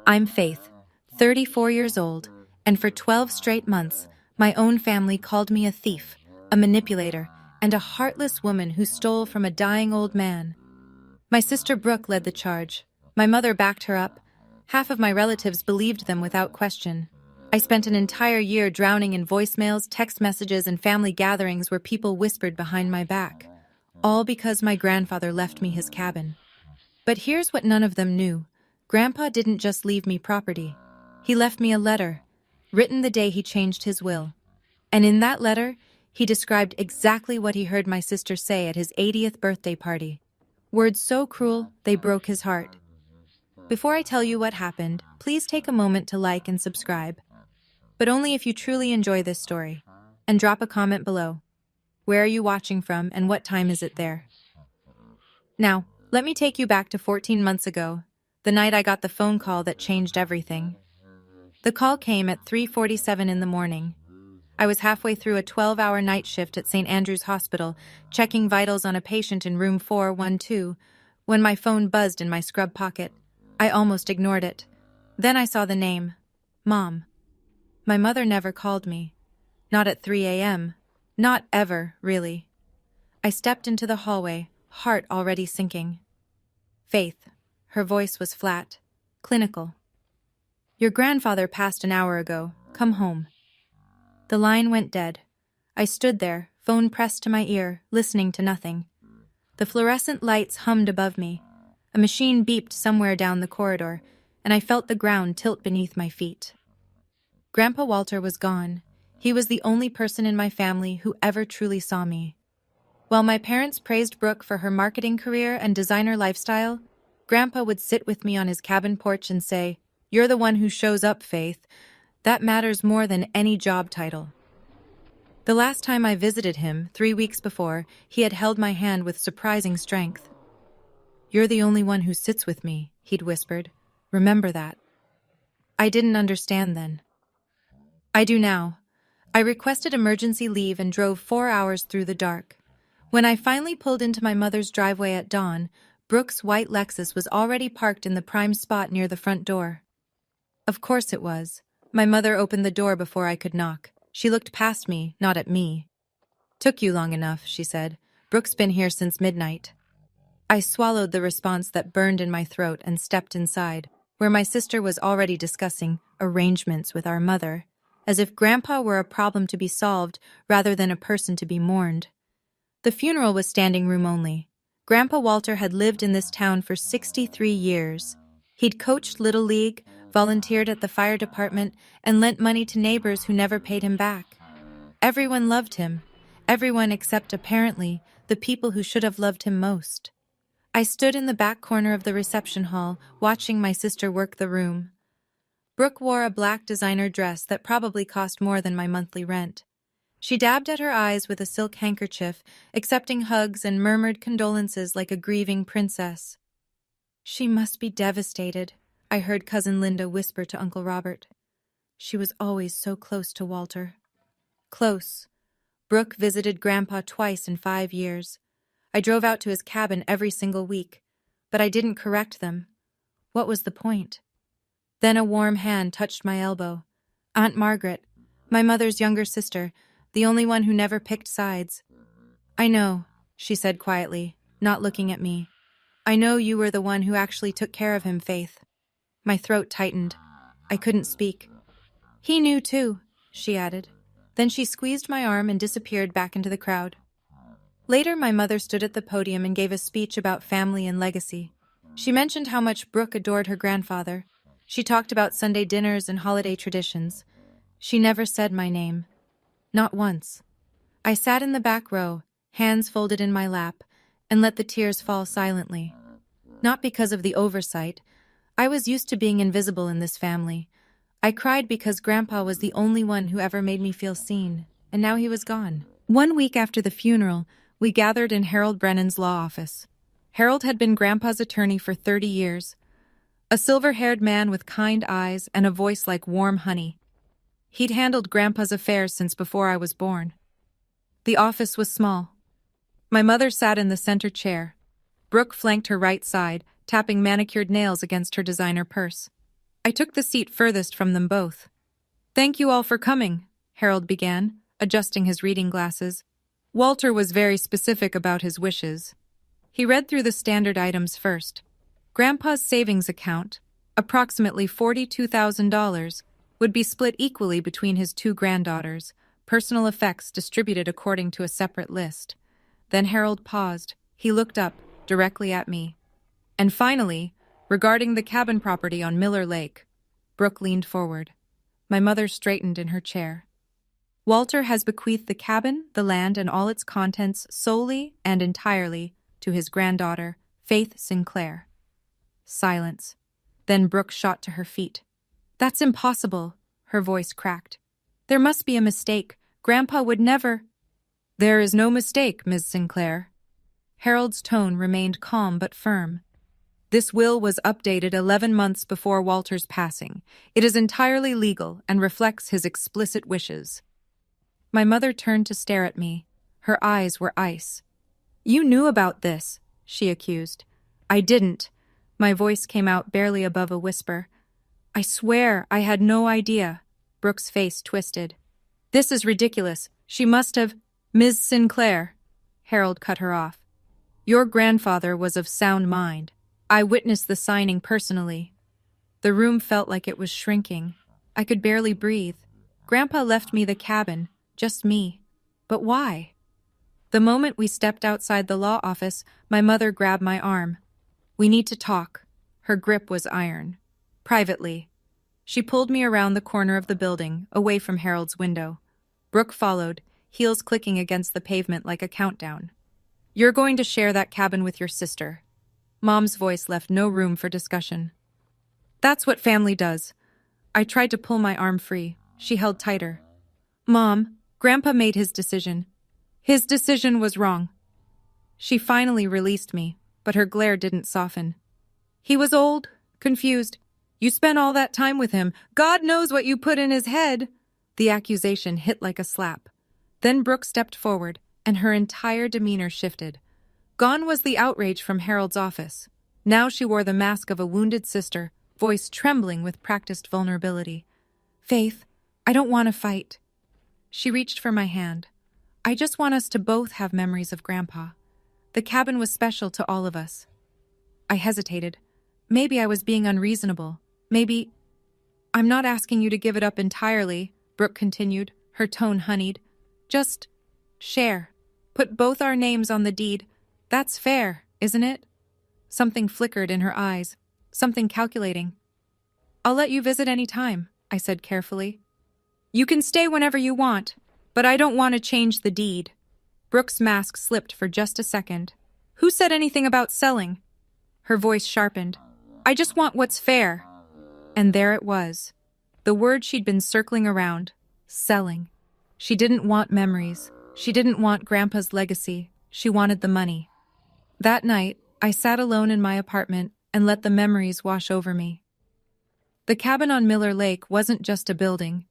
I'm Faith, 34 years old, and for 12 straight months, my own family called me a thief, a manipulator, and a heartless woman who stole from a dying old man. My sister Brooke led the charge. My mother backed her up. Half of my relatives believed them without question. I spent an entire year drowning in voicemails, text messages, and family gatherings where people whispered behind my back, all because my grandfather left me his cabin. But here's what none of them knew. Grandpa didn't just leave me property. He left me a letter, written the day he changed his will. And in that letter, he described exactly what he heard my sister say at his 80th birthday party. Words so cruel, they broke his heart. Before I tell you what happened, please take a moment to like and subscribe. But only if you truly enjoy this story. And drop a comment below. Where are you watching from and what time is it there? Now, let me take you back to 14 months ago, the night I got the phone call that changed everything. The call came at 3:47 in the morning. I was halfway through a 12-hour night shift at St. Andrew's Hospital, checking vitals on a patient in room 412, when my phone buzzed in my scrub pocket. I almost ignored it. Then I saw the name. Mom. My mother never called me. Not at 3 a.m. Not ever, really. I stepped into the hallway, heart already sinking. Faith. Her voice was flat, clinical. Your grandfather passed an hour ago. Come home. The line went dead. I stood there, phone pressed to my ear, listening to nothing. The fluorescent lights hummed above me. A machine beeped somewhere down the corridor, and I felt the ground tilt beneath my feet. Grandpa Walter was gone. He was the only person in my family who ever truly saw me. While my parents praised Brooke for her marketing career and designer lifestyle, Grandpa would sit with me on his cabin porch and say, "You're the one who shows up, Faith. That matters more than any job title." The last time I visited him, 3 weeks before, he had held my hand with surprising strength. "You're the only one who sits with me," he'd whispered. "Remember that." I didn't understand then. I do now. I requested emergency leave and drove 4 hours through the dark. When I finally pulled into my mother's driveway at dawn, Brooke's white Lexus was already parked in the prime spot near the front door. Of course it was. My mother opened the door before I could knock. She looked past me, not at me. "Took you long enough," she said. "Brooke's been here since midnight." I swallowed the response that burned in my throat and stepped inside, where my sister was already discussing arrangements with our mother, as if Grandpa were a problem to be solved rather than a person to be mourned. The funeral was standing room only. Grandpa Walter had lived in this town for 63 years. He'd coached Little League, volunteered at the fire department, and lent money to neighbors who never paid him back. Everyone loved him. Everyone except, apparently, the people who should have loved him most. I stood in the back corner of the reception hall, watching my sister work the room. Brooke wore a black designer dress that probably cost more than my monthly rent. She dabbed at her eyes with a silk handkerchief, accepting hugs and murmured condolences like a grieving princess. "She must be devastated," I heard Cousin Linda whisper to Uncle Robert. She was always so close to Walter. Close. Brooke visited Grandpa twice in 5 years. I drove out to his cabin every single week, but I didn't correct them. What was the point? Then a warm hand touched my elbow. Aunt Margaret, my mother's younger sister, the only one who never picked sides. "I know," she said quietly, not looking at me. "I know you were the one who actually took care of him, Faith." My throat tightened. I couldn't speak. "He knew too," she added. Then she squeezed my arm and disappeared back into the crowd. Later, my mother stood at the podium and gave a speech about family and legacy. She mentioned how much Brooke adored her grandfather. She talked about Sunday dinners and holiday traditions. She never said my name. Not once. I sat in the back row, hands folded in my lap, and let the tears fall silently. Not because of the oversight. I was used to being invisible in this family. I cried because Grandpa was the only one who ever made me feel seen, and now he was gone. 1 week after the funeral, we gathered in Harold Brennan's law office. Harold had been Grandpa's attorney for 30 years. A silver-haired man with kind eyes and a voice like warm honey. He'd handled Grandpa's affairs since before I was born. The office was small. My mother sat in the center chair. Brooke flanked her right side, tapping manicured nails against her designer purse. I took the seat furthest from them both. "Thank you all for coming," Harold began, adjusting his reading glasses. Walter was very specific about his wishes. He read through the standard items first. Grandpa's savings account, approximately $42,000, would be split equally between his two granddaughters, personal effects distributed according to a separate list. Then Harold paused. He looked up, directly at me. "And finally, regarding the cabin property on Miller Lake." Brooke leaned forward. My mother straightened in her chair. "Walter has bequeathed the cabin, the land, and all its contents solely and entirely to his granddaughter, Faith Sinclair." Silence. Then Brooke shot to her feet. "That's impossible," her voice cracked. "There must be a mistake. Grandpa would never—" "There is no mistake, Ms. Sinclair." Harold's tone remained calm but firm. "This will was updated 11 months before Walter's passing. It is entirely legal and reflects his explicit wishes." My mother turned to stare at me. Her eyes were ice. "You knew about this," she accused. "I didn't." My voice came out barely above a whisper. "I swear I had no idea." Brooke's face twisted. "This is ridiculous. She must have—" "Ms. Sinclair," Harold cut her off. "Your grandfather was of sound mind. I witnessed the signing personally." The room felt like it was shrinking. I could barely breathe. Grandpa left me the cabin, just me. But why? The moment we stepped outside the law office, my mother grabbed my arm. "We need to talk." Her grip was iron. "Privately." She pulled me around the corner of the building, away from Harold's window. Brooke followed, heels clicking against the pavement like a countdown. "You're going to share that cabin with your sister." Mom's voice left no room for discussion. "That's what family does." I tried to pull my arm free. She held tighter. "Mom, Grandpa made his decision. His decision was wrong." She finally released me, but her glare didn't soften. "He was old, confused. You spent all that time with him. God knows what you put in his head." The accusation hit like a slap. Then Brooke stepped forward, and her entire demeanor shifted. Gone was the outrage from Harold's office. Now she wore the mask of a wounded sister, voice trembling with practiced vulnerability. "Faith, I don't want to fight." She reached for my hand. "I just want us to both have memories of Grandpa. The cabin was special to all of us." I hesitated. Maybe I was being unreasonable. Maybe— "I'm not asking you to give it up entirely," Brooke continued, her tone honeyed. "Just share. Put both our names on the deed. That's fair, isn't it?" Something flickered in her eyes, something calculating. "I'll let you visit any time," I said carefully. "You can stay whenever you want, but I don't want to change the deed." Brooke's mask slipped for just a second. "Who said anything about selling?" Her voice sharpened. "I just want what's fair." And there it was. The word she'd been circling around. Selling. She didn't want memories. She didn't want Grandpa's legacy. She wanted the money. That night, I sat alone in my apartment and let the memories wash over me. The cabin on Miller Lake wasn't just a building.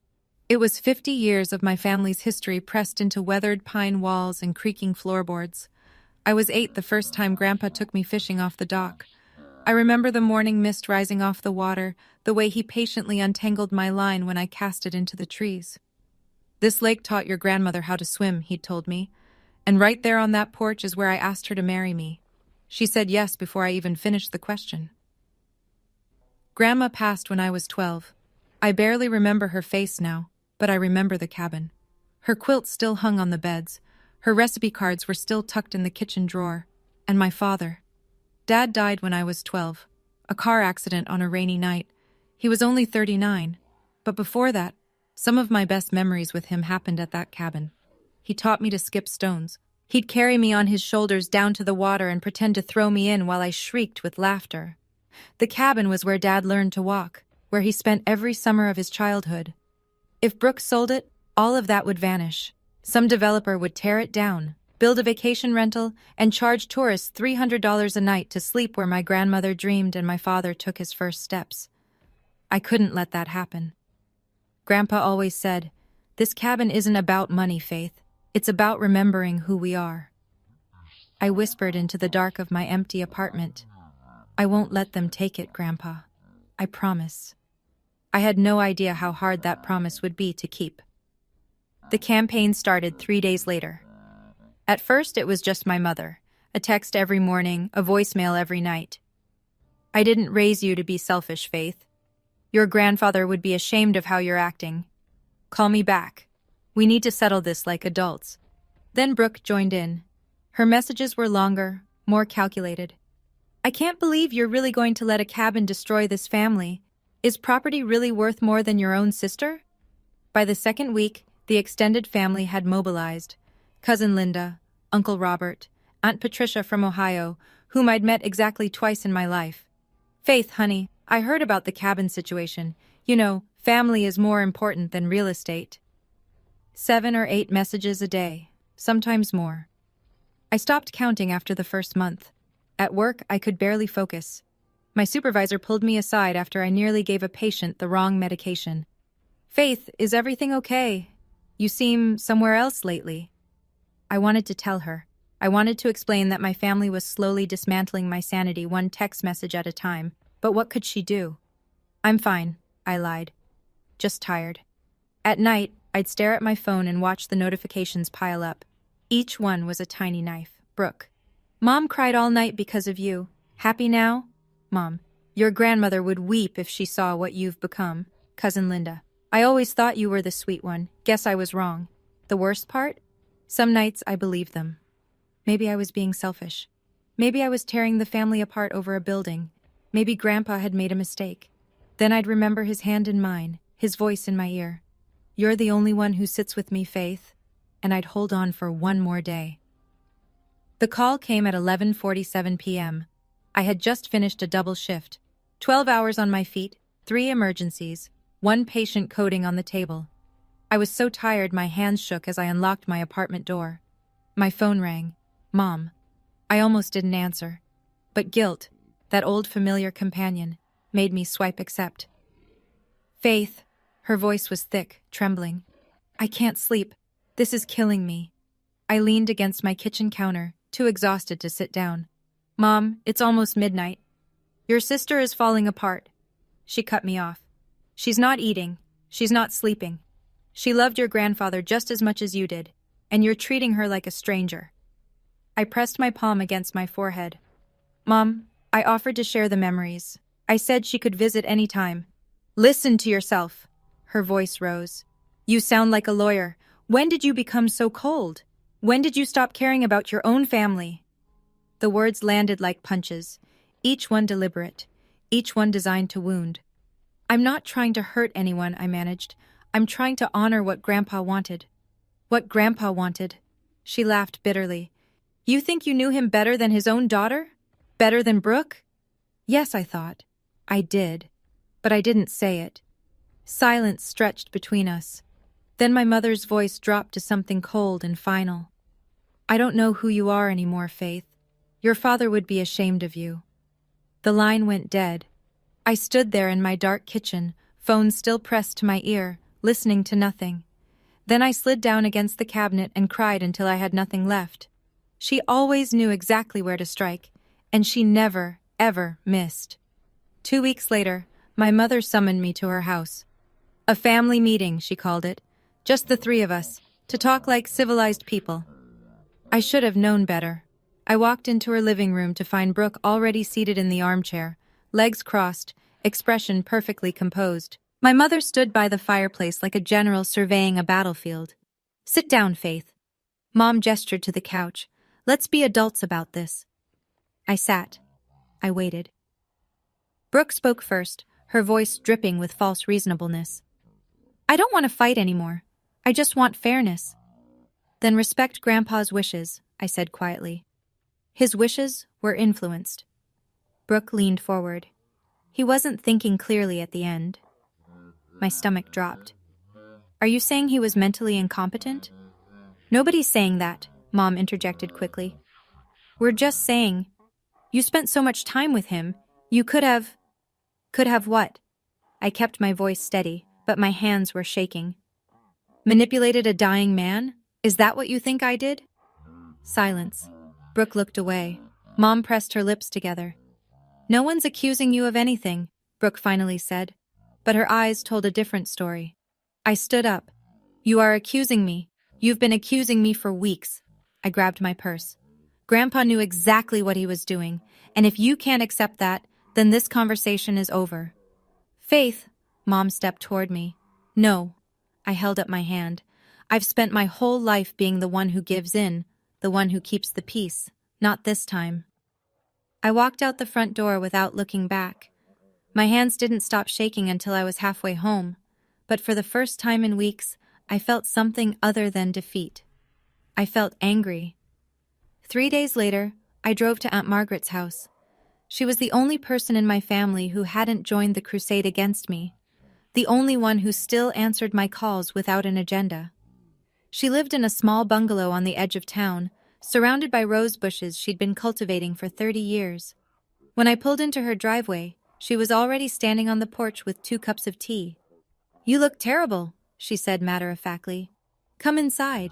It was 50 years of my family's history pressed into weathered pine walls and creaking floorboards. I was 8 the first time Grandpa took me fishing off the dock. I remember the morning mist rising off the water, the way he patiently untangled my line when I cast it into the trees. "This lake taught your grandmother how to swim," he'd told me. "And right there on that porch is where I asked her to marry me. She said yes before I even finished the question." Grandma passed when I was 12. I barely remember her face now, but I remember the cabin. Her quilt still hung on the beds. Her recipe cards were still tucked in the kitchen drawer. And my father. Dad died when I was 12. A car accident on a rainy night. He was only 39. But before that, some of my best memories with him happened at that cabin. He taught me to skip stones. He'd carry me on his shoulders down to the water and pretend to throw me in while I shrieked with laughter. The cabin was where Dad learned to walk, where he spent every summer of his childhood. If Brooke sold it, all of that would vanish. Some developer would tear it down, build a vacation rental, and charge tourists $300 a night to sleep where my grandmother dreamed and my father took his first steps. I couldn't let that happen. Grandpa always said, "This cabin isn't about money, Faith. It's about remembering who we are." I whispered into the dark of my empty apartment. "I won't let them take it, Grandpa. I promise." I had no idea how hard that promise would be to keep. The campaign started 3 days later. At first, it was just my mother. A text every morning, a voicemail every night. I didn't raise you to be selfish, Faith. Your grandfather would be ashamed of how you're acting. Call me back. We need to settle this like adults. Then Brooke joined in. Her messages were longer, more calculated. I can't believe you're really going to let a cabin destroy this family. Is property really worth more than your own sister? By the second week, the extended family had mobilized. Cousin Linda, Uncle Robert, Aunt Patricia from Ohio, whom I'd met exactly twice in my life. Faith, honey, I heard about the cabin situation. You know, family is more important than real estate. 7 or 8 messages a day, sometimes more. I stopped counting after the first month. At work, I could barely focus. My supervisor pulled me aside after I nearly gave a patient the wrong medication. Faith, is everything okay? You seem somewhere else lately. I wanted to tell her. I wanted to explain that my family was slowly dismantling my sanity one text message at a time. But what could she do? I'm fine, I lied. Just tired. At night, I'd stare at my phone and watch the notifications pile up. Each one was a tiny knife. Brooke. Mom cried all night because of you. Happy now? Mom. Your grandmother would weep if she saw what you've become. Cousin Linda. I always thought you were the sweet one. Guess I was wrong. The worst part? Some nights I believed them. Maybe I was being selfish. Maybe I was tearing the family apart over a building. Maybe Grandpa had made a mistake. Then I'd remember his hand in mine, his voice in my ear. You're the only one who sits with me, Faith. And I'd hold on for one more day. The call came at 11:47 p.m. I had just finished a double shift. 12 hours on my feet, 3 emergencies, 1 patient coding on the table. I was so tired my hands shook as I unlocked my apartment door. My phone rang. Mom. I almost didn't answer. But guilt, that old familiar companion, made me swipe accept. Faith. Her voice was thick, trembling. I can't sleep. This is killing me. I leaned against my kitchen counter, too exhausted to sit down. Mom, it's almost midnight. Your sister is falling apart. She cut me off. She's not eating. She's not sleeping. She loved your grandfather just as much as you did, and you're treating her like a stranger. I pressed my palm against my forehead. Mom, I offered to share the memories. I said she could visit any time. Listen to yourself. Her voice rose. You sound like a lawyer. When did you become so cold? When did you stop caring about your own family? The words landed like punches, each one deliberate, each one designed to wound. I'm not trying to hurt anyone, I managed. I'm trying to honor what Grandpa wanted. What Grandpa wanted. She laughed bitterly. You think you knew him better than his own daughter? Better than Brooke? Yes, I thought. I did. But I didn't say it. Silence stretched between us. Then my mother's voice dropped to something cold and final. I don't know who you are anymore, Faith. Your father would be ashamed of you. The line went dead. I stood there in my dark kitchen, phone still pressed to my ear, listening to nothing. Then I slid down against the cabinet and cried until I had nothing left. She always knew exactly where to strike, and she never, ever missed. 2 weeks later, my mother summoned me to her house. A family meeting, she called it. Just the 3 of us, to talk like civilized people. I should have known better. I walked into her living room to find Brooke already seated in the armchair, legs crossed, expression perfectly composed. My mother stood by the fireplace like a general surveying a battlefield. Sit down, Faith. Mom gestured to the couch. Let's be adults about this. I sat. I waited. Brooke spoke first, her voice dripping with false reasonableness. I don't want to fight anymore. I just want fairness. Then respect Grandpa's wishes, I said quietly. His wishes were influenced. Brooke leaned forward. He wasn't thinking clearly at the end. My stomach dropped. Are you saying he was mentally incompetent? Nobody's saying that, Mom interjected quickly. We're just saying, you spent so much time with him, you could have... Could have what? I kept my voice steady, but my hands were shaking. Manipulated a dying man? Is that what you think I did? Silence. Brooke looked away. Mom pressed her lips together. No one's accusing you of anything, Brooke finally said. but her eyes told a different story. I stood up. "You are accusing me. You've been accusing me for weeks." I grabbed my purse. Grandpa knew exactly what he was doing, and if you can't accept that, then this conversation is over. "Faith," Mom stepped toward me. "No." I held up my hand. "I've spent my whole life being the one who gives in, the one who keeps the peace. Not this time." I walked out the front door without looking back. My hands didn't stop shaking until I was halfway home, but for the first time in weeks, I felt something other than defeat. I felt angry. 3 days later, I drove to Aunt Margaret's house. She was the only person in my family who hadn't joined the crusade against me, the only one who still answered my calls without an agenda. She lived in a small bungalow on the edge of town, surrounded by rose bushes she'd been cultivating for 30 years. When I pulled into her driveway, she was already standing on the porch with 2 cups of tea. "You look terrible," she said matter-of-factly. "Come inside."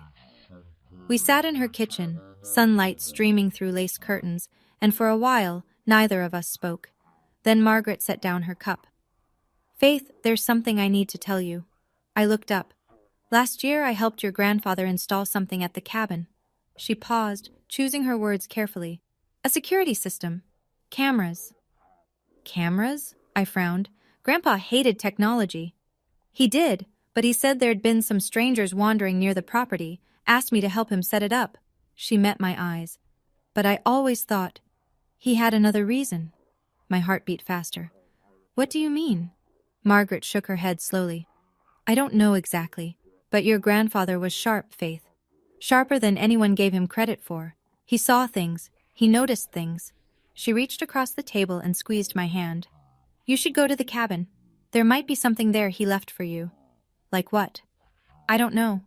We sat in her kitchen, sunlight streaming through lace curtains, and for a while, neither of us spoke. Then Margaret set down her cup. "Faith, there's something I need to tell you." I looked up. "Last year I helped your grandfather install something at the cabin." She paused, choosing her words carefully. "A security system. Cameras." "Cameras?" I frowned. Grandpa hated technology. "He did, but he said there'd been some strangers wandering near the property, asked me to help him set it up." She met my eyes. "But I always thought he had another reason." My heart beat faster. "What do you mean?" Margaret shook her head slowly. "I don't know exactly, but your grandfather was sharp, Faith. Sharper than anyone gave him credit for. He saw things. He noticed things." She reached across the table and squeezed my hand. "You should go to the cabin. There might be something there he left for you." "Like what?" "I don't know."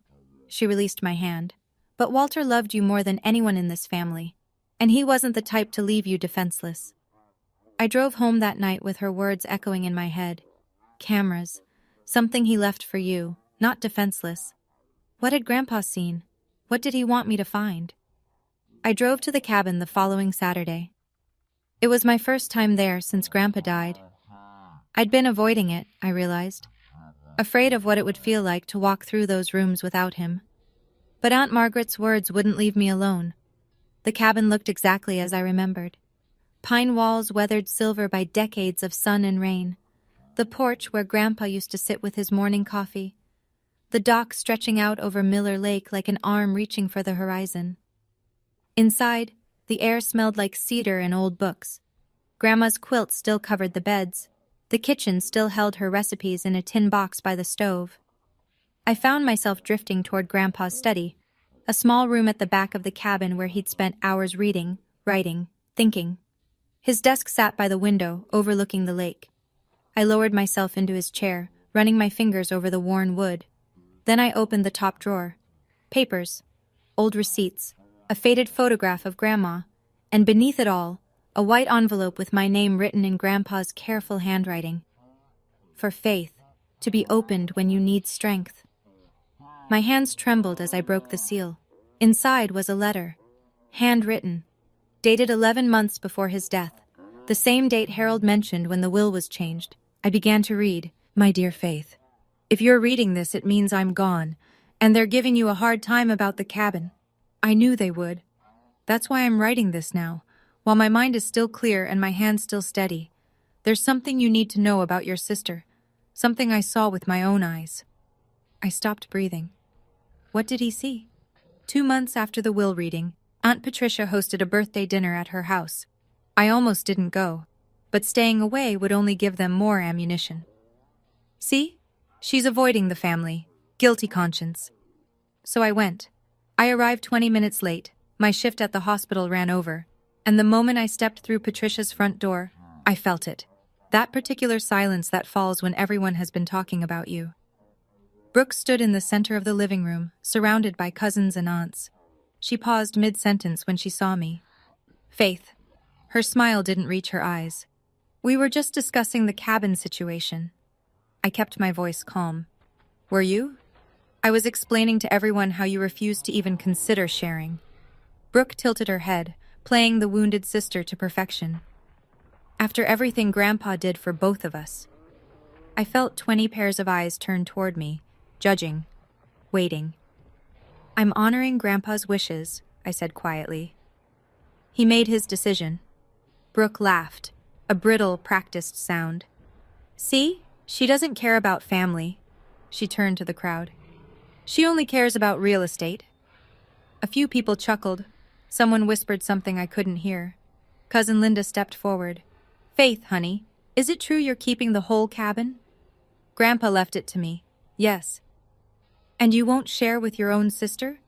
She released my hand. "But Walter loved you more than anyone in this family, and he wasn't the type to leave you defenseless." I drove home that night with her words echoing in my head. Cameras. Something he left for you, not defenseless. What had Grandpa seen? What did he want me to find? I drove to the cabin the following Saturday. It was my first time there since Grandpa died. I'd been avoiding it, I realized, afraid of what it would feel like to walk through those rooms without him. But Aunt Margaret's words wouldn't leave me alone. The cabin looked exactly as I remembered. Pine walls weathered silver by decades of sun and rain. The porch where Grandpa used to sit with his morning coffee. The dock stretching out over Miller Lake like an arm reaching for the horizon. Inside, the air smelled like cedar and old books. Grandma's quilt still covered the beds. The kitchen still held her recipes in a tin box by the stove. I found myself drifting toward Grandpa's study, a small room at the back of the cabin where he'd spent hours reading, writing, thinking. His desk sat by the window, overlooking the lake. I lowered myself into his chair, running my fingers over the worn wood. Then I opened the top drawer. Papers, old receipts, a faded photograph of Grandma, and beneath it all, a white envelope with my name written in Grandpa's careful handwriting. For Faith, to be opened when you need strength. My hands trembled as I broke the seal. Inside was a letter, handwritten, dated 11 months before his death, the same date Harold mentioned when the will was changed. I began to read. "My dear Faith, if you're reading this, it means I'm gone, and they're giving you a hard time about the cabin. I knew they would. That's why I'm writing this now, while my mind is still clear and my hands still steady. There's something you need to know about your sister, something I saw with my own eyes." I stopped breathing. What did he see? 2 months after the will reading, Aunt Patricia hosted a birthday dinner at her house. I almost didn't go, but staying away would only give them more ammunition. "See? She's avoiding the family. Guilty conscience." So I went. I arrived 20 minutes late. My shift at the hospital ran over, and the moment I stepped through Patricia's front door, I felt it. That particular silence that falls when everyone has been talking about you. Brooke stood in the center of the living room, surrounded by cousins and aunts. She paused mid-sentence when she saw me. "Faith." Her smile didn't reach her eyes. "We were just discussing the cabin situation." I kept my voice calm. "Were you?" "I was explaining to everyone how you refused to even consider sharing." Brooke tilted her head, playing the wounded sister to perfection. "After everything Grandpa did for both of us." I felt 20 pairs of eyes turn toward me, judging, waiting. I'm honoring Grandpa's wishes, I said quietly. He made his decision. Brooke laughed, a brittle, practiced sound. See? She doesn't care about family. She turned to the crowd. She only cares about real estate. A few people chuckled. Someone whispered something I couldn't hear. Cousin Linda stepped forward. Faith, honey, is it true you're keeping the whole cabin? Grandpa left it to me. Yes. And you won't share with your own sister?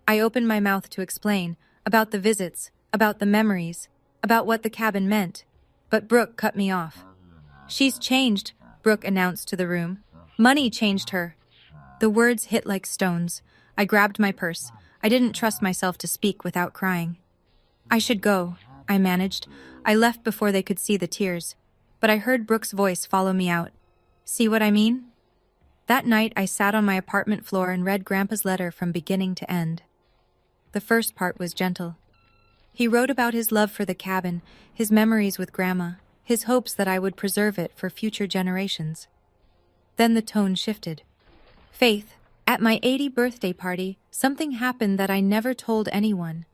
I opened my mouth to explain, about the visits, about the memories, about what the cabin meant. But Brooke cut me off. She's changed, Brooke announced to the room. Money changed her. The words hit like stones. I grabbed my purse. I didn't trust myself to speak without crying. I should go, I managed. I left before they could see the tears. But I heard Brooke's voice follow me out. See what I mean? That night I sat on my apartment floor and read Grandpa's letter from beginning to end. The first part was gentle. He wrote about his love for the cabin, his memories with Grandma, his hopes that I would preserve it for future generations. Then the tone shifted. Faith, at my 80th birthday party, something happened that I never told anyone.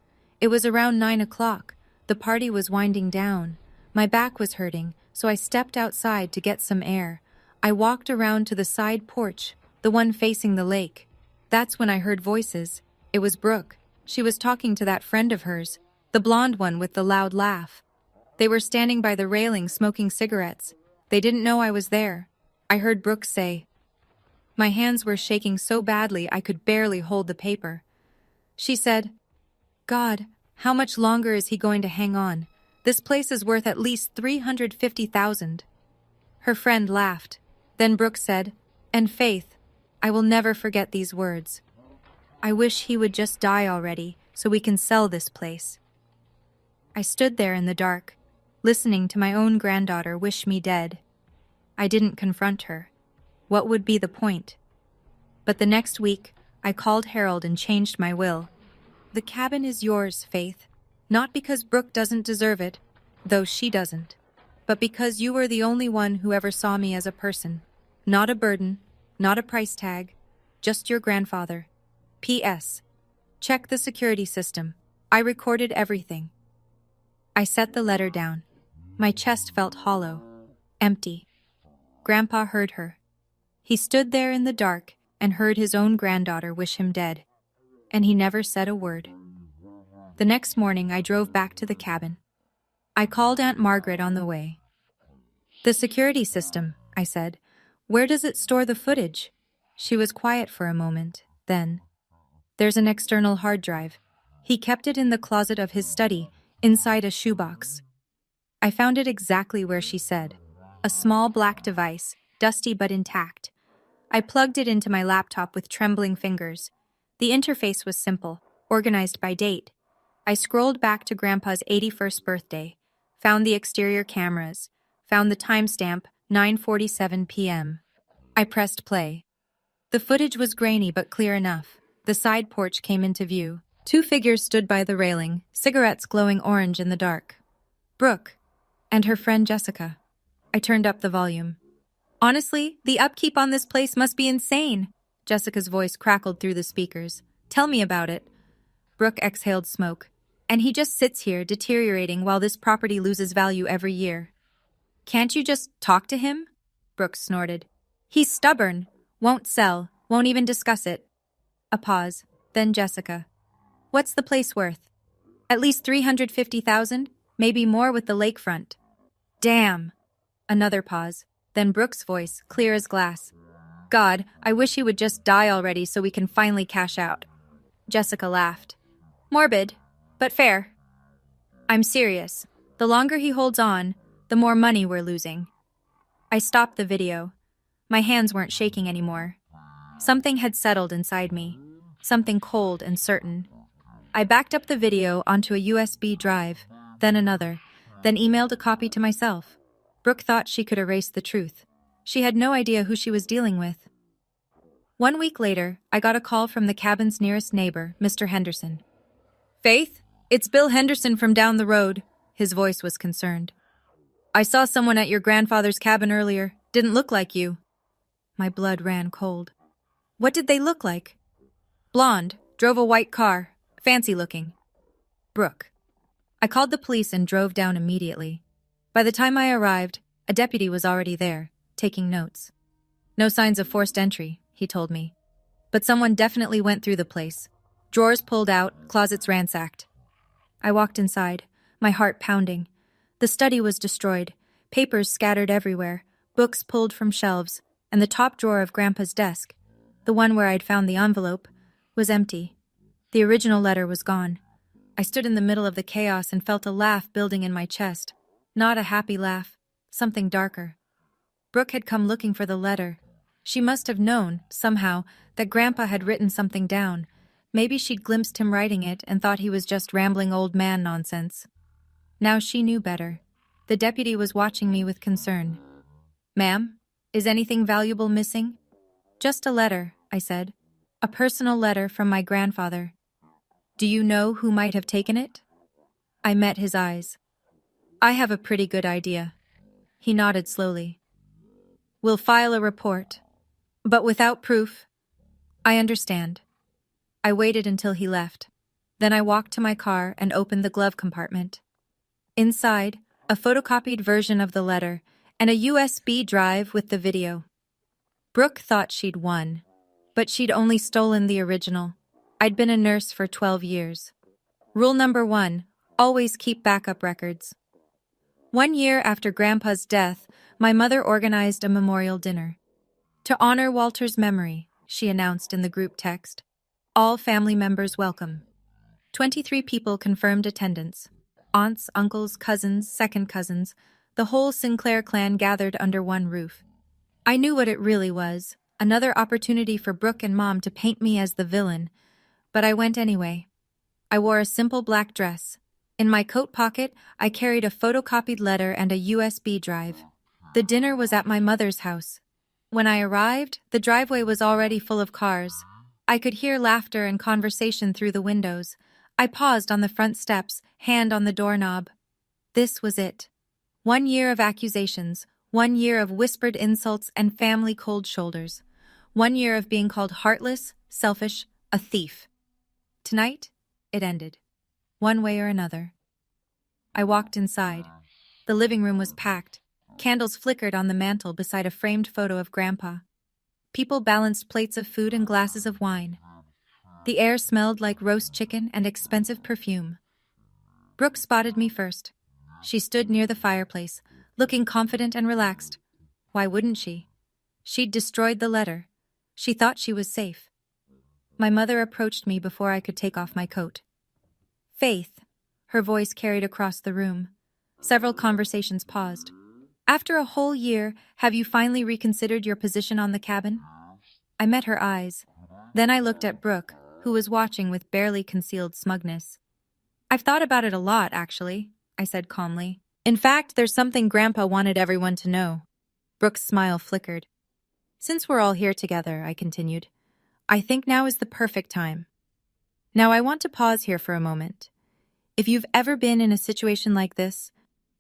It was around 9 o'clock. The party was winding down. My back was hurting, so I stepped outside to get some air. I walked around to the side porch, the one facing the lake. That's when I heard voices. It was Brooke. She was talking to that friend of hers, the blonde one with the loud laugh. They were standing by the railing smoking cigarettes. They didn't know I was there. I heard Brooke say. My hands were shaking so badly I could barely hold the paper. She said, God, how much longer is he going to hang on? This place is worth at least $350,000. Her friend laughed. Then Brooke said, and Faith, I will never forget these words. I wish he would just die already so we can sell this place. I stood there in the dark, listening to my own granddaughter wish me dead. I didn't confront her. What would be the point? But the next week, I called Harold and changed my will. The cabin is yours, Faith. Not because Brooke doesn't deserve it, though she doesn't, but because you were the only one who ever saw me as a person. Not a burden, not a price tag, just your grandfather. P.S. Check the security system. I recorded everything. I set the letter down. My chest felt hollow, empty. Grandpa heard her. He stood there in the dark and heard his own granddaughter wish him dead, and he never said a word. The next morning I drove back to the cabin. I called Aunt Margaret on the way. The security system, I said. Where does it store the footage? She was quiet for a moment, then. There's an external hard drive. He kept it in the closet of his study, inside a shoebox. I found it exactly where she said. A small black device, dusty but intact. I plugged it into my laptop with trembling fingers. The interface was simple, organized by date. I scrolled back to Grandpa's 81st birthday, found the exterior cameras, found the timestamp 9:47 p.m. I pressed play. The footage was grainy but clear enough. The side porch came into view. Two figures stood by the railing, cigarettes glowing orange in the dark. Brooke and her friend Jessica. I turned up the volume. Honestly, the upkeep on this place must be insane. Jessica's voice crackled through the speakers. Tell me about it. Brooke exhaled smoke. And he just sits here deteriorating while this property loses value every year. Can't you just talk to him? Brooke snorted. He's stubborn. Won't sell. Won't even discuss it. A pause. Then Jessica. What's the place worth? At least $350,000? Maybe more with the lakefront. Damn. Another pause. Then Brooke's voice, clear as glass. God, I wish he would just die already so we can finally cash out. Jessica laughed. Morbid, but fair. I'm serious. The longer he holds on, the more money we're losing. I stopped the video. My hands weren't shaking anymore. Something had settled inside me. Something cold and certain. I backed up the video onto a USB drive, then another, then emailed a copy to myself. Brooke thought she could erase the truth. She had no idea who she was dealing with. 1 week later, I got a call from the cabin's nearest neighbor, Mr. Henderson. Faith, it's Bill Henderson from down the road. His voice was concerned. I saw someone at your grandfather's cabin earlier. Didn't look like you. My blood ran cold. What did they look like? Blonde, drove a white car, fancy looking. Brooke. I called the police and drove down immediately. By the time I arrived, a deputy was already there, taking notes. No signs of forced entry, he told me. But someone definitely went through the place. Drawers pulled out, closets ransacked. I walked inside, my heart pounding. The study was destroyed, papers scattered everywhere, books pulled from shelves, and the top drawer of Grandpa's desk, the one where I'd found the envelope, was empty. The original letter was gone. I stood in the middle of the chaos and felt a laugh building in my chest. Not a happy laugh, something darker. Brooke had come looking for the letter. She must have known, somehow, that Grandpa had written something down. Maybe she'd glimpsed him writing it and thought he was just rambling old man nonsense. Now she knew better. The deputy was watching me with concern. "Ma'am, is anything valuable missing?" "Just a letter," I said. "A personal letter from my grandfather." "Do you know who might have taken it?" I met his eyes. "I have a pretty good idea." He nodded slowly. "We'll file a report. But without proof." "I understand." I waited until he left. Then I walked to my car and opened the glove compartment. Inside, a photocopied version of the letter and a USB drive with the video. Brooke thought she'd won, but she'd only stolen the original. I'd been a nurse for 12 years. Rule number 1, always keep backup records. 1 year after Grandpa's death, my mother organized a memorial dinner. To honor Walter's memory, she announced in the group text. All family members welcome. 23 people confirmed attendance. Aunts, uncles, cousins, second cousins, the whole Sinclair clan gathered under one roof. I knew what it really was, another opportunity for Brooke and Mom to paint me as the villain, but I went anyway. I wore a simple black dress. In my coat pocket, I carried a photocopied letter and a USB drive. The dinner was at my mother's house. When I arrived, the driveway was already full of cars. I could hear laughter and conversation through the windows. I paused on the front steps, hand on the doorknob. This was it. 1 year of accusations, 1 year of whispered insults and family cold shoulders. 1 year of being called heartless, selfish, a thief. Tonight, it ended. One way or another. I walked inside. The living room was packed. Candles flickered on the mantel beside a framed photo of Grandpa. People balanced plates of food and glasses of wine. The air smelled like roast chicken and expensive perfume. Brooke spotted me first. She stood near the fireplace, looking confident and relaxed. Why wouldn't she? She'd destroyed the letter. She thought she was safe. My mother approached me before I could take off my coat. "Faith," her voice carried across the room. Several conversations paused. "After a whole year, have you finally reconsidered your position on the cabin?" I met her eyes. Then I looked at Brooke, who was watching with barely concealed smugness. "I've thought about it a lot, actually," I said calmly. "In fact, there's something Grandpa wanted everyone to know." Brooke's smile flickered. "Since we're all here together," I continued, "I think now is the perfect time. Now I want to pause here for a moment. If you've ever been in a situation like this,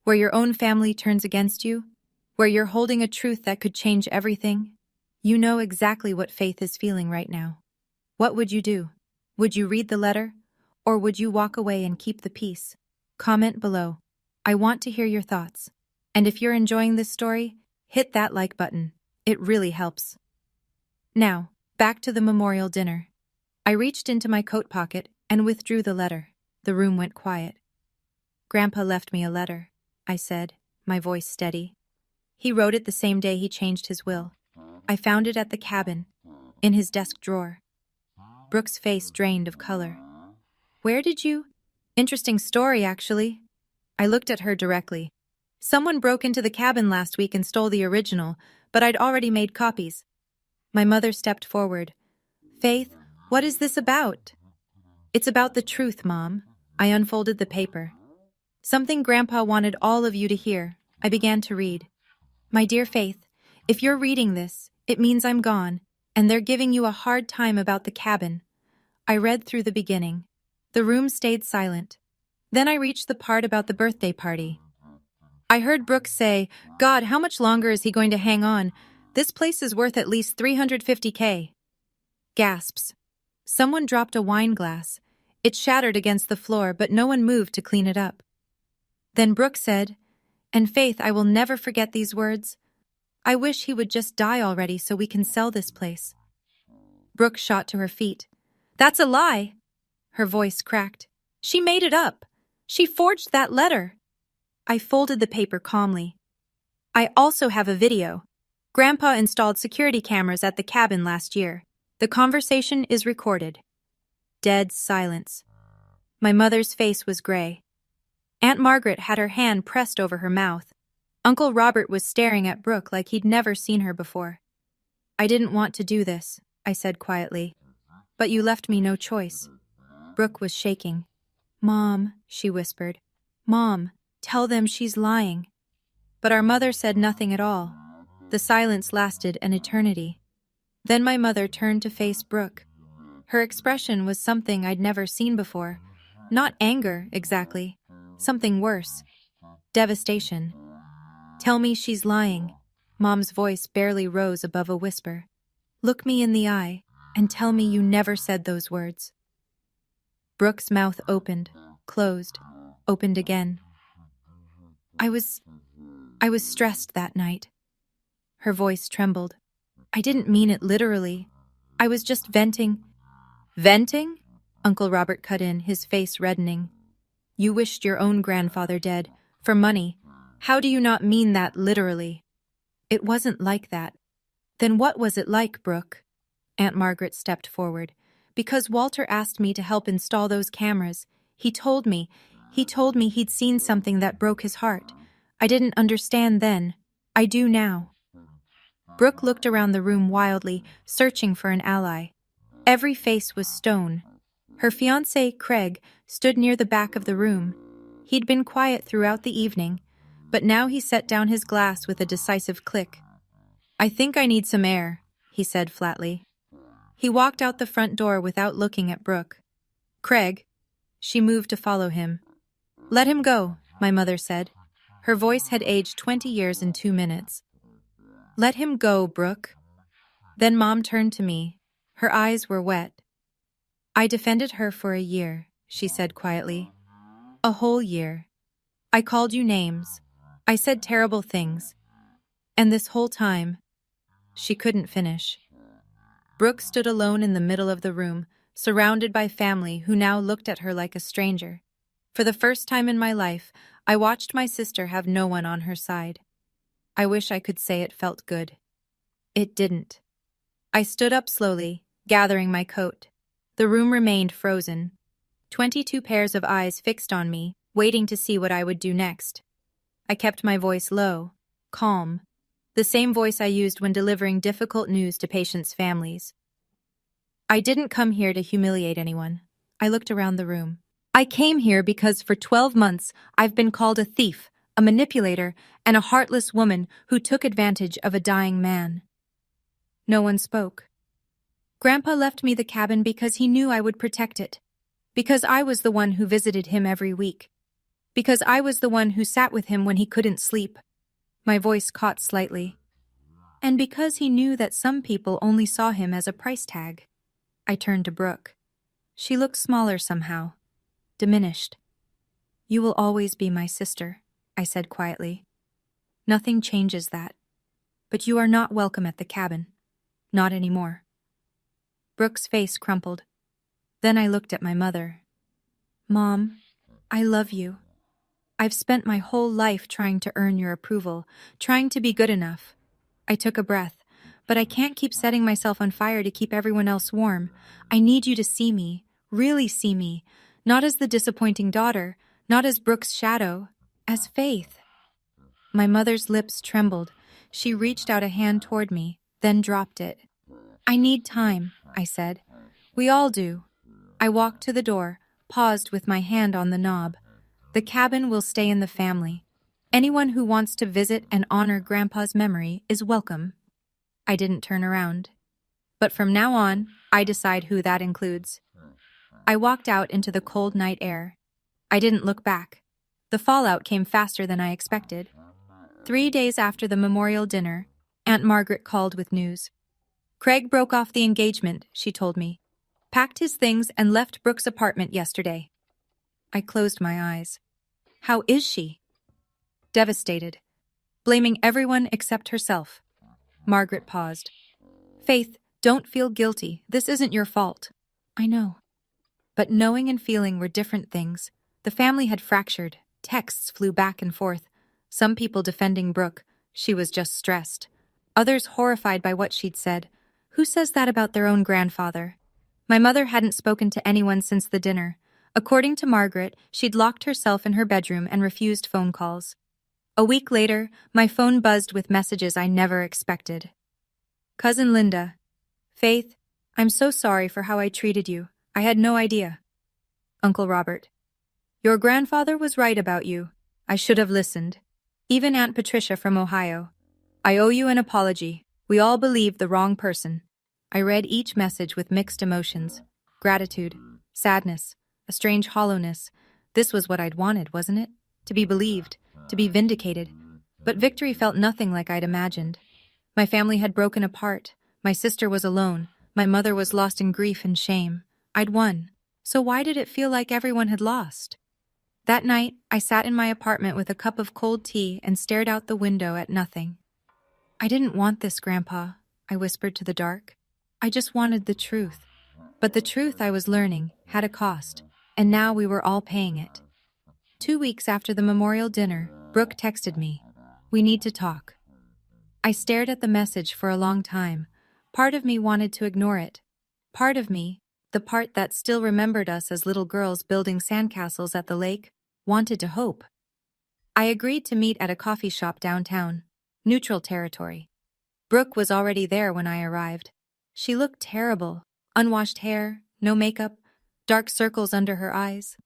where your own family turns against you, where you're holding a truth that could change everything, you know exactly what Faith is feeling right now. What would you do? Would you read the letter? Or would you walk away and keep the peace? Comment below. I want to hear your thoughts. And if you're enjoying this story, hit that like button. It really helps. Now, back to the memorial dinner. I reached into my coat pocket and withdrew the letter. The room went quiet. "Grandpa left me a letter," I said, my voice steady. "He wrote it the same day he changed his will. I found it at the cabin, in his desk drawer." Brooke's face drained of color. "Where did you—" "Interesting story, actually." I looked at her directly. "Someone broke into the cabin last week and stole the original, but I'd already made copies." My mother stepped forward. "Faith, what is this about?" "It's about the truth, Mom." I unfolded the paper. "Something Grandpa wanted all of you to hear." I began to read. "My dear Faith, if you're reading this, it means I'm gone, and they're giving you a hard time about the cabin." I read through the beginning. The room stayed silent. Then I reached the part about the birthday party. I heard Brooke say, "God, how much longer is he going to hang on?" This place is worth at least $350K. Gasps. Someone dropped a wine glass. It shattered against the floor, but no one moved to clean it up. Then Brooke said, and Faith, I will never forget these words. I wish he would just die already so we can sell this place. Brooke shot to her feet. That's a lie. Her voice cracked. She made it up. She forged that letter. I folded the paper calmly. I also have a video. Grandpa installed security cameras at the cabin last year. The conversation is recorded. Dead silence. My mother's face was gray. Aunt Margaret had her hand pressed over her mouth. Uncle Robert was staring at Brooke like he'd never seen her before. I didn't want to do this, I said quietly. But you left me no choice. Brooke was shaking. Mom, she whispered. Mom, tell them she's lying. But our mother said nothing at all. The silence lasted an eternity. Then my mother turned to face Brooke. Her expression was something I'd never seen before. Not anger, exactly. Something worse. Devastation. Tell me she's lying. Mom's voice barely rose above a whisper. Look me in the eye and tell me you never said those words. Brooke's mouth opened, closed, opened again. I was stressed that night. Her voice trembled. I didn't mean it literally. I was just venting. Venting? Uncle Robert cut in, his face reddening. You wished your own grandfather dead, for money. How do you not mean that literally? It wasn't like that. Then what was it like, Brooke? Aunt Margaret stepped forward. Because Walter asked me to help install those cameras. He told me he'd seen something that broke his heart. I didn't understand then. I do now. Brooke looked around the room wildly, searching for an ally. Every face was stone. Her fiancé, Craig, stood near the back of the room. He'd been quiet throughout the evening, but now he set down his glass with a decisive click. I think I need some air, he said flatly. He walked out the front door without looking at Brooke. Craig. She moved to follow him. Let him go, my mother said. Her voice had aged 20 years in 2 minutes. Let him go, Brooke. Then Mom turned to me. Her eyes were wet. I defended her for a year, she said quietly. A whole year. I called you names. I said terrible things. And this whole time, she couldn't finish. Brooke stood alone in the middle of the room, surrounded by family who now looked at her like a stranger. For the first time in my life, I watched my sister have no one on her side. I wish I could say it felt good. It didn't. I stood up slowly, gathering my coat. The room remained frozen. 22 pairs of eyes fixed on me, waiting to see what I would do next. I kept my voice low, calm, the same voice I used when delivering difficult news to patients' families. I didn't come here to humiliate anyone. I looked around the room. I came here because for 12 months I've been called a thief, a manipulator, and a heartless woman who took advantage of a dying man. No one spoke. Grandpa left me the cabin because he knew I would protect it. Because I was the one who visited him every week. Because I was the one who sat with him when he couldn't sleep. My voice caught slightly. And because he knew that some people only saw him as a price tag. I turned to Brooke. She looked smaller somehow, diminished. You will always be my sister, I said quietly. Nothing changes that. But you are not welcome at the cabin. Not anymore. Brooke's face crumpled. Then I looked at my mother. Mom, I love you. I've spent my whole life trying to earn your approval, trying to be good enough. I took a breath, but I can't keep setting myself on fire to keep everyone else warm. I need you to see me, really see me, not as the disappointing daughter, not as Brooke's shadow, as Faith. My mother's lips trembled. She reached out a hand toward me, then dropped it. I need time, I said. We all do. I walked to the door, paused with my hand on the knob. The cabin will stay in the family. Anyone who wants to visit and honor Grandpa's memory is welcome. I didn't turn around. But from now on, I decide who that includes. I walked out into the cold night air. I didn't look back. The fallout came faster than I expected. 3 days after the memorial dinner, Aunt Margaret called with news. Craig broke off the engagement, she told me. Packed his things and left Brooke's apartment yesterday. I closed my eyes. How is she? Devastated. Blaming everyone except herself. Margaret paused. Faith, don't feel guilty. This isn't your fault. I know. But knowing and feeling were different things. The family had fractured. Texts flew back and forth. Some people defending Brooke. She was just stressed. Others horrified by what she'd said. Who says that about their own grandfather? My mother hadn't spoken to anyone since the dinner. According to Margaret, she'd locked herself in her bedroom and refused phone calls. A week later, my phone buzzed with messages I never expected. Cousin Linda. Faith, I'm so sorry for how I treated you. I had no idea. Uncle Robert. Your grandfather was right about you. I should have listened. Even Aunt Patricia from Ohio. I owe you an apology. We all believed the wrong person. I read each message with mixed emotions. Gratitude, sadness, a strange hollowness. This was what I'd wanted, wasn't it? To be believed, to be vindicated. But victory felt nothing like I'd imagined. My family had broken apart. My sister was alone. My mother was lost in grief and shame. I'd won. So why did it feel like everyone had lost? That night, I sat in my apartment with a cup of cold tea and stared out the window at nothing. I didn't want this, Grandpa, I whispered to the dark. I just wanted the truth. But the truth I was learning had a cost, and now we were all paying it. 2 weeks after the memorial dinner, Brooke texted me. We need to talk. I stared at the message for a long time. Part of me wanted to ignore it. Part of me, the part that still remembered us as little girls building sandcastles at the lake, wanted to hope. I agreed to meet at a coffee shop downtown, neutral territory. Brooke was already there when I arrived. She looked terrible. Unwashed hair, no makeup, dark circles under her eyes.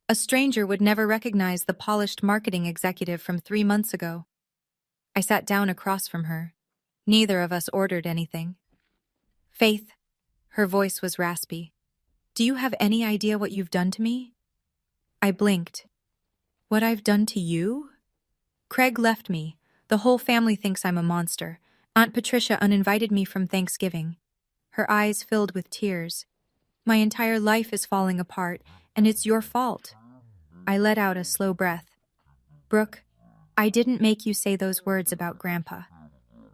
A stranger would never recognize the polished marketing executive from 3 months ago. I sat down across from her. Neither of us ordered anything. Faith, her voice was raspy. Do you have any idea what you've done to me? I blinked. What I've done to you? Craig left me. The whole family thinks I'm a monster. Aunt Patricia uninvited me from Thanksgiving. Her eyes filled with tears. My entire life is falling apart, and it's your fault. I let out a slow breath. Brooke, I didn't make you say those words about Grandpa.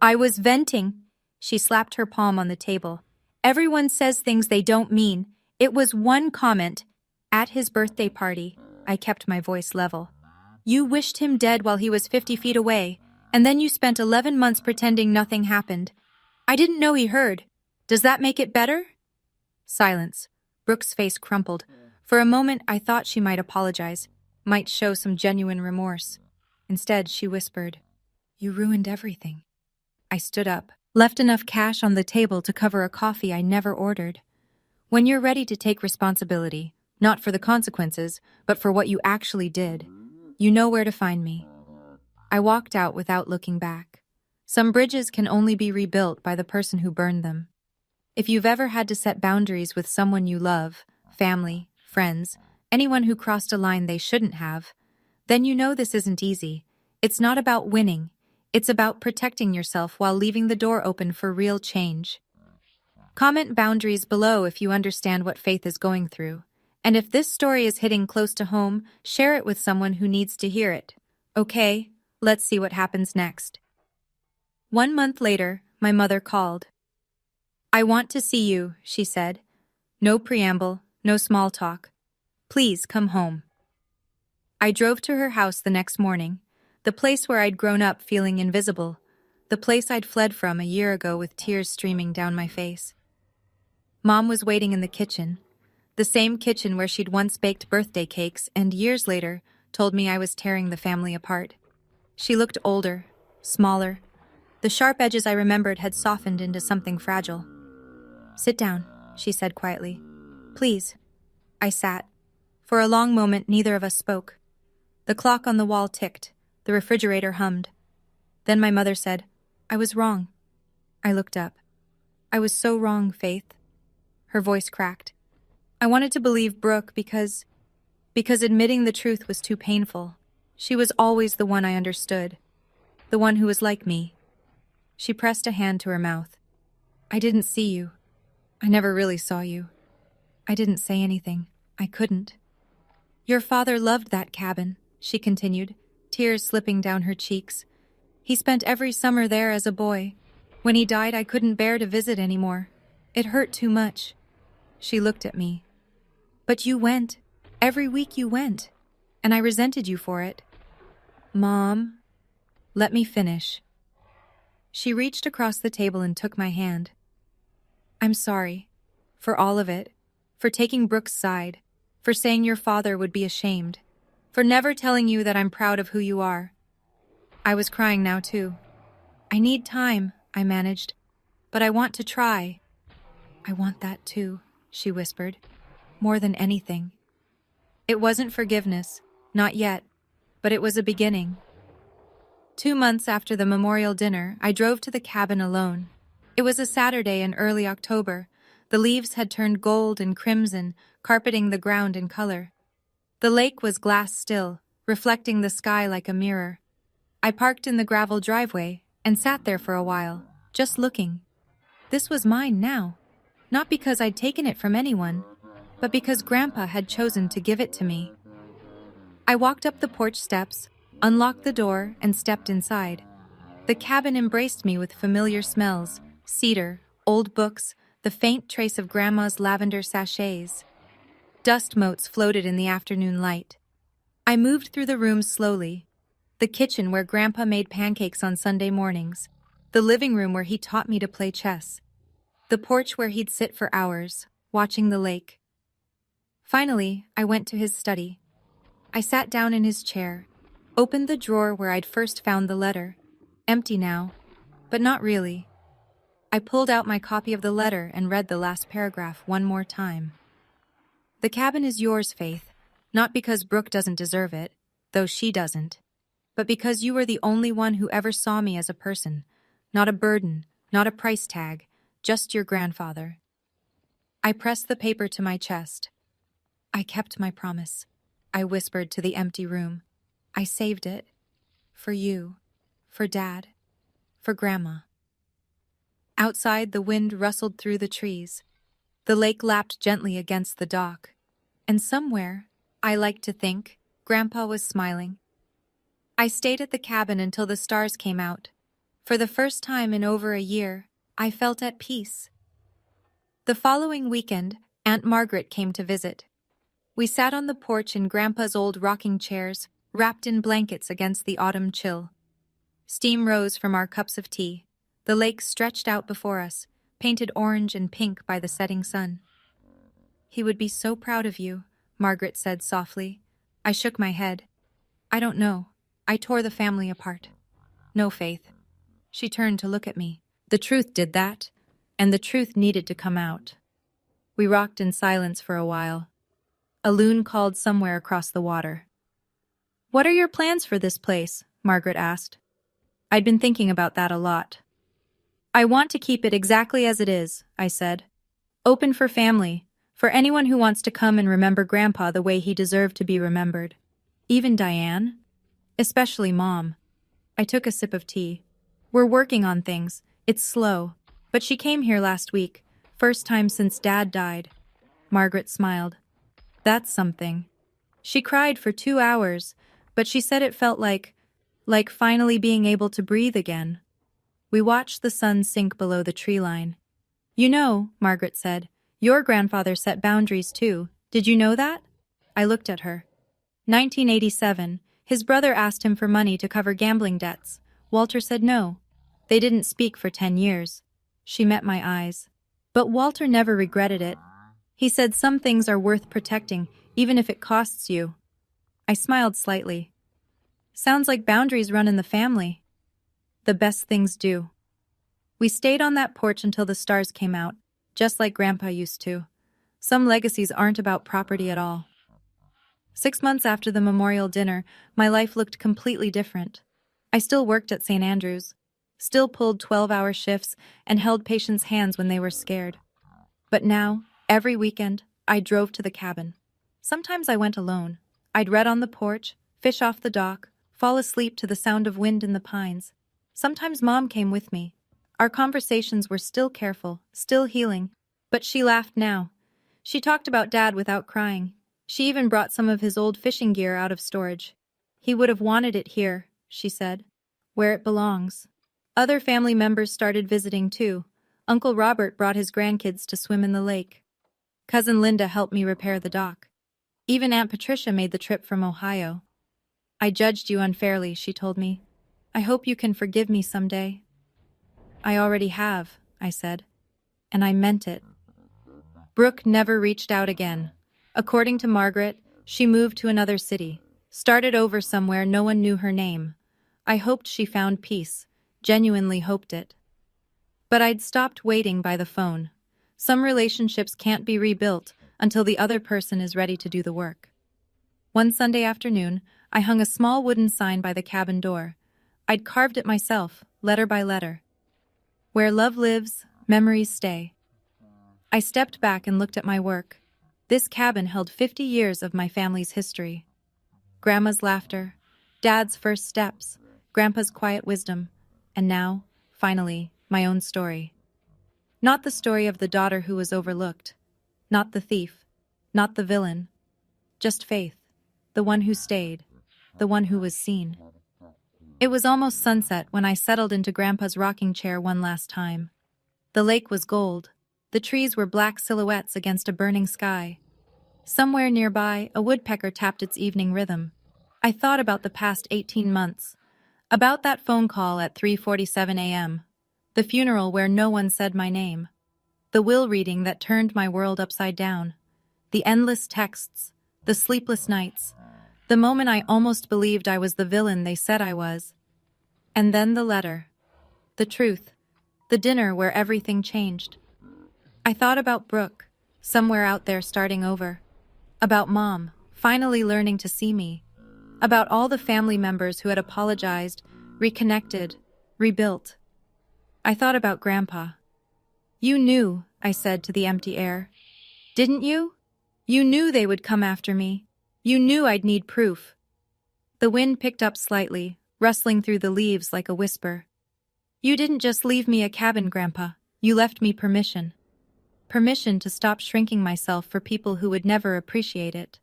I was venting. She slapped her palm on the table. Everyone says things they don't mean. It was one comment. At his birthday party, I kept my voice level. You wished him dead while he was 50 feet away, and then you spent 11 months pretending nothing happened. I didn't know he heard. Does that make it better? Silence. Brooke's face crumpled. For a moment, I thought she might apologize, might show some genuine remorse. Instead, she whispered, You ruined everything. I stood up, left enough cash on the table to cover a coffee I never ordered. When you're ready to take responsibility, not for the consequences, but for what you actually did, you know where to find me. I walked out without looking back. Some bridges can only be rebuilt by the person who burned them. If you've ever had to set boundaries with someone you love, family, friends, anyone who crossed a line they shouldn't have, then you know this isn't easy. It's not about winning. It's about protecting yourself while leaving the door open for real change. Comment boundaries below if you understand what Faith is going through. And if this story is hitting close to home, share it with someone who needs to hear it. Okay, let's see what happens next. 1 month later, my mother called. I want to see you, she said. No preamble, no small talk. Please come home. I drove to her house the next morning, the place where I'd grown up feeling invisible, the place I'd fled from a year ago with tears streaming down my face. Mom was waiting in the kitchen, the same kitchen where she'd once baked birthday cakes and years later told me I was tearing the family apart. She looked older, smaller. The sharp edges I remembered had softened into something fragile. Sit down, she said quietly. Please. I sat. For a long moment, neither of us spoke. The clock on the wall ticked. The refrigerator hummed. Then my mother said, I was wrong. I looked up. I was so wrong, Faith. Her voice cracked. I wanted to believe Brooke because admitting the truth was too painful. She was always the one I understood. The one who was like me. She pressed a hand to her mouth. I didn't see you. I never really saw you. I didn't say anything. I couldn't. Your father loved that cabin, she continued, tears slipping down her cheeks. He spent every summer there as a boy. When he died, I couldn't bear to visit anymore. It hurt too much. She looked at me. But you went. Every week you went. And I resented you for it. Mom, let me finish. She reached across the table and took my hand. I'm sorry. For all of it. For taking Brooke's side. For saying your father would be ashamed. For never telling you that I'm proud of who you are. I was crying now too. I need time, I managed. But I want to try. I want that too, she whispered. More than anything. It wasn't forgiveness, not yet, but it was a beginning. 2 months after the memorial dinner, I drove to the cabin alone. It was a Saturday in early October. The leaves had turned gold and crimson, carpeting the ground in color. The lake was glass still, reflecting the sky like a mirror. I parked in the gravel driveway and sat there for a while, just looking. This was mine now, not because I'd taken it from anyone, but because Grandpa had chosen to give it to me. I walked up the porch steps, unlocked the door, and stepped inside. The cabin embraced me with familiar smells, cedar, old books, the faint trace of Grandma's lavender sachets. Dust motes floated in the afternoon light. I moved through the rooms slowly. The kitchen where Grandpa made pancakes on Sunday mornings. The living room where he taught me to play chess. The porch where he'd sit for hours, watching the lake. Finally, I went to his study. I sat down in his chair, opened the drawer where I'd first found the letter. Empty now, but not really. I pulled out my copy of the letter and read the last paragraph one more time. The cabin is yours, Faith, not because Brooke doesn't deserve it, though she doesn't, but because you were the only one who ever saw me as a person, not a burden, not a price tag, just your grandfather. I pressed the paper to my chest. I kept my promise, I whispered to the empty room. I saved it. For you, for Dad, for Grandma. Outside, the wind rustled through the trees. The lake lapped gently against the dock. And somewhere, I like to think, Grandpa was smiling. I stayed at the cabin until the stars came out. For the first time in over a year, I felt at peace. The following weekend, Aunt Margaret came to visit. We sat on the porch in Grandpa's old rocking chairs, wrapped in blankets against the autumn chill. Steam rose from our cups of tea. The lake stretched out before us, painted orange and pink by the setting sun. He would be so proud of you, Margaret said softly. I shook my head. I don't know. I tore the family apart. No, Faith. She turned to look at me. The truth did that, and the truth needed to come out. We rocked in silence for a while. A loon called somewhere across the water. What are your plans for this place? Margaret asked. I'd been thinking about that a lot. I want to keep it exactly as it is, I said. Open for family, for anyone who wants to come and remember Grandpa the way he deserved to be remembered. Even Diane? Especially Mom. I took a sip of tea. We're working on things. It's slow. But she came here last week, first time since Dad died. Margaret smiled. That's something. She cried for 2 hours, but she said it felt like finally being able to breathe again. We watched the sun sink below the tree line. You know, Margaret said, your grandfather set boundaries too. Did you know that? I looked at her. 1987, his brother asked him for money to cover gambling debts. Walter said no. They didn't speak for 10 years. She met my eyes. But Walter never regretted it. He said some things are worth protecting, even if it costs you. I smiled slightly. Sounds like boundaries run in the family. The best things do. We stayed on that porch until the stars came out, just like Grandpa used to. Some legacies aren't about property at all. 6 months after the memorial dinner, my life looked completely different. I still worked at St. Andrew's, still pulled 12-hour shifts and held patients' hands when they were scared. But now, every weekend, I drove to the cabin. Sometimes I went alone. I'd read on the porch, fish off the dock, fall asleep to the sound of wind in the pines. Sometimes Mom came with me. Our conversations were still careful, still healing, but she laughed now. She talked about Dad without crying. She even brought some of his old fishing gear out of storage. He would have wanted it here, she said, where it belongs. Other family members started visiting too. Uncle Robert brought his grandkids to swim in the lake. Cousin Linda helped me repair the dock. Even Aunt Patricia made the trip from Ohio. I judged you unfairly, she told me. I hope you can forgive me someday. I already have, I said. And I meant it. Brooke never reached out again. According to Margaret, she moved to another city, started over somewhere no one knew her name. I hoped she found peace, genuinely hoped it. But I'd stopped waiting by the phone. Some relationships can't be rebuilt until the other person is ready to do the work. One Sunday afternoon, I hung a small wooden sign by the cabin door. I'd carved it myself, letter by letter. Where love lives, memories stay. I stepped back and looked at my work. This cabin held 50 years of my family's history. Grandma's laughter, Dad's first steps, Grandpa's quiet wisdom, and now, finally, my own story. Not the story of the daughter who was overlooked, not the thief, not the villain, just Faith, the one who stayed, the one who was seen. It was almost sunset when I settled into Grandpa's rocking chair one last time. The lake was gold. The trees were black silhouettes against a burning sky. Somewhere nearby, a woodpecker tapped its evening rhythm. I thought about the past 18 months, about that phone call at 3:47 a.m., the funeral where no one said my name, the will reading that turned my world upside down, the endless texts, the sleepless nights, the moment I almost believed I was the villain they said I was. And then the letter, the truth, the dinner where everything changed. I thought about Brooke, somewhere out there starting over, about Mom, finally learning to see me, about all the family members who had apologized, reconnected, rebuilt. I thought about Grandpa. You knew, I said to the empty air. Didn't you? You knew they would come after me. You knew I'd need proof. The wind picked up slightly, rustling through the leaves like a whisper. You didn't just leave me a cabin, Grandpa. You left me permission. Permission to stop shrinking myself for people who would never appreciate it.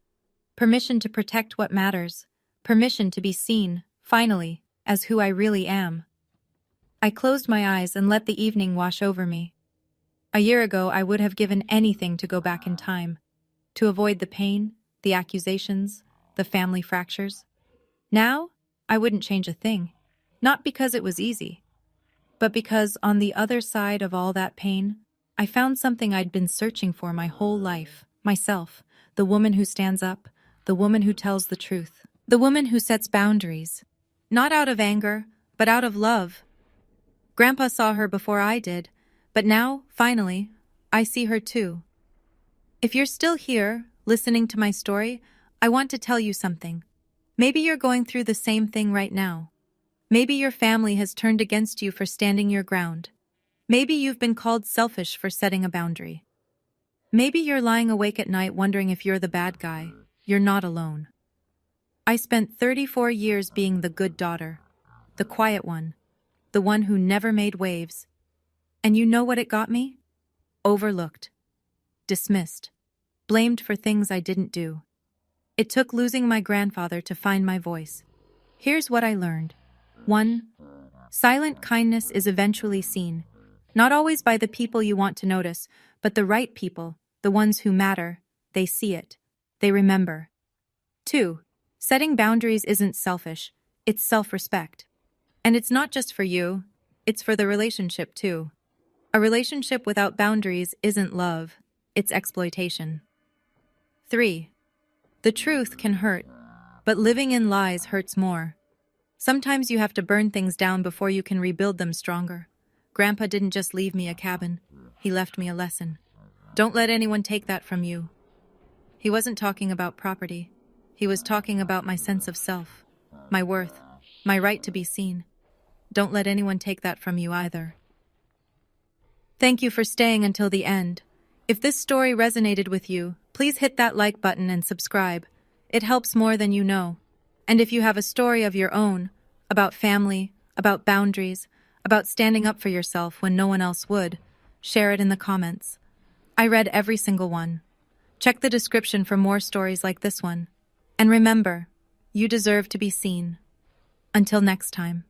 Permission to protect what matters. Permission to be seen, finally, as who I really am. I closed my eyes and let the evening wash over me. A year ago, I would have given anything to go back in time, to avoid the pain, the accusations, the family fractures. Now, I wouldn't change a thing, not because it was easy, but because on the other side of all that pain, I found something I'd been searching for my whole life, myself, the woman who stands up, the woman who tells the truth, the woman who sets boundaries, not out of anger, but out of love. Grandpa saw her before I did, but now, finally, I see her too. If you're still here, listening to my story, I want to tell you something. Maybe you're going through the same thing right now. Maybe your family has turned against you for standing your ground. Maybe you've been called selfish for setting a boundary. Maybe you're lying awake at night wondering if you're the bad guy. You're not alone. I spent 34 years being the good daughter, the quiet one, the one who never made waves. And you know what it got me? Overlooked, dismissed, blamed for things I didn't do. It took losing my grandfather to find my voice. Here's what I learned. 1. Silent kindness is eventually seen. Not always by the people you want to notice, but the right people, the ones who matter. They see it. They remember. 2. Setting boundaries isn't selfish. It's self-respect. And it's not just for you. It's for the relationship too. A relationship without boundaries isn't love. It's exploitation. 3. The truth can hurt, but living in lies hurts more. Sometimes you have to burn things down before you can rebuild them stronger. Grandpa didn't just leave me a cabin. He left me a lesson. Don't let anyone take that from you. He wasn't talking about property. He was talking about my sense of self, my worth, my right to be seen. Don't let anyone take that from you either. Thank you for staying until the end. If this story resonated with you, please hit that like button and subscribe. It helps more than you know. And if you have a story of your own, about family, about boundaries, about standing up for yourself when no one else would, share it in the comments. I read every single one. Check the description for more stories like this one. And remember, you deserve to be seen. Until next time.